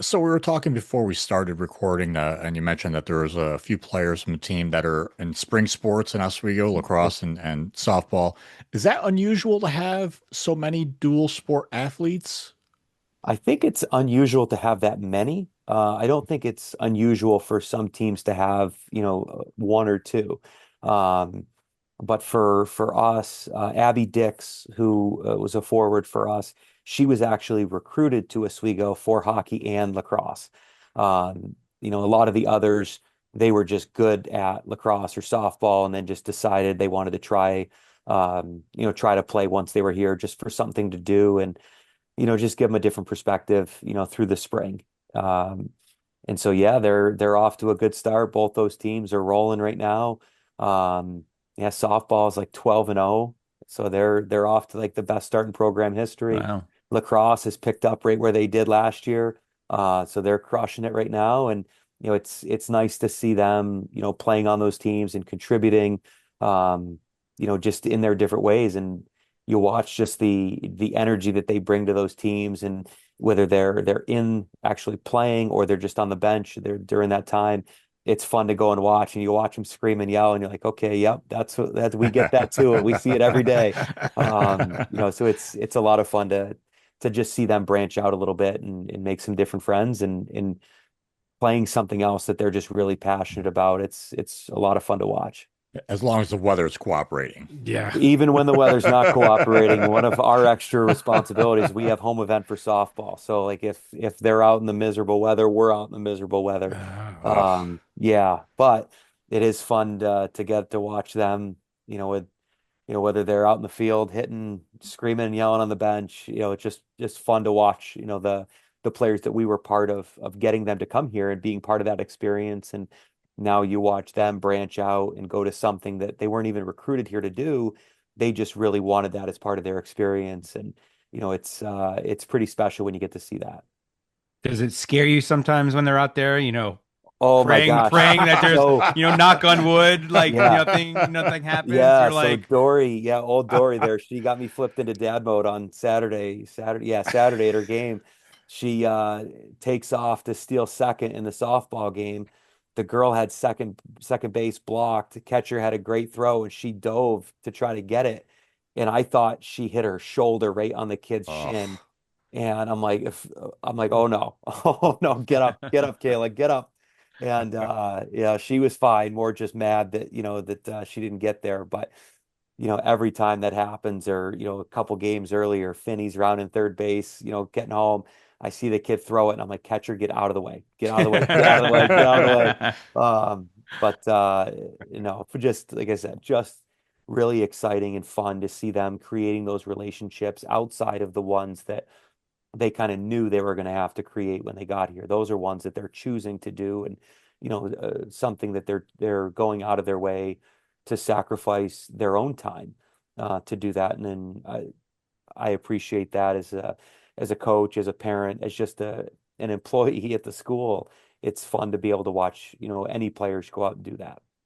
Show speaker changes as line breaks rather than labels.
So we were talking before we started recording, and you mentioned that there was a few players from the team that are in spring sports in Oswego, lacrosse and softball. Is that unusual to have so many dual sport athletes?
I think it's unusual to have that many. I don't think it's unusual for some teams to have, one or two. Um, but for us, Abby Dix, who was a forward for us, she was actually recruited to Oswego for hockey and lacrosse. A lot of the others, they were just good at lacrosse or softball, and then just decided they wanted to try to play once they were here, just for something to do. And just give them a different perspective, through the spring. Um, and so yeah, they're off to a good start. Both those teams are rolling right now. Um, yeah, softball is like 12-0. So they're off to like the best start in program history.
Wow.
Lacrosse has picked up right where they did last year. So they're crushing it right now. And it's nice to see them, playing on those teams and contributing, just in their different ways. And you watch just the energy that they bring to those teams, and whether they're in actually playing or they're just on the bench there during that time. It's fun to go and watch, and you watch them scream and yell, and you're like, okay, yep, that we get that too. We see it every day. So it's a lot of fun to just see them branch out a little bit and make some different friends, and playing something else that they're just really passionate about. It's a lot of fun to watch.
As long as the weather is cooperating.
Yeah.
Even when the weather's not cooperating, one of our extra responsibilities, we have home event for softball. So like if they're out in the miserable weather, we're out in the miserable weather.
Ugh.
Yeah, but it is fun to get to watch them, with whether they're out in the field hitting, screaming and yelling on the bench. It's just fun to watch, the players that we were part of getting them to come here and being part of that experience. And now you watch them branch out and go to something that they weren't even recruited here to do. They just really wanted that as part of their experience. And it's pretty special when you get to see that.
Does it scare you sometimes when they're out there,
Oh my gosh.
praying that there's,
So
knock on wood, like
yeah.
nothing happens?
Yeah,
You're
so
like,
Dory, yeah, old Dory there, she got me flipped into dad mode on Saturday at her game. She takes off to steal second in the softball game. The girl had second base blocked. The catcher had a great throw, and she dove to try to get it. And I thought she hit her shoulder right on the kid's
Oh.
shin. And I'm like, oh no, oh no, get up, Kayla, get up. And yeah, she was fine, more just mad that she didn't get there. But every time that happens, or a couple games earlier, Finney's around in third base, getting home. I see the kid throw it, and I'm like, catcher, get out of the way, get out of the way, get out of the way, get out of the way. But for just like I said, just really exciting and fun to see them creating those relationships outside of the ones that they kind of knew they were going to have to create when they got here. Those are ones that they're choosing to do, and something that they're going out of their way to sacrifice their own time to do that. And then I appreciate that as a coach, as a parent, as just an employee at the school. It's fun to be able to watch any players go out and do that.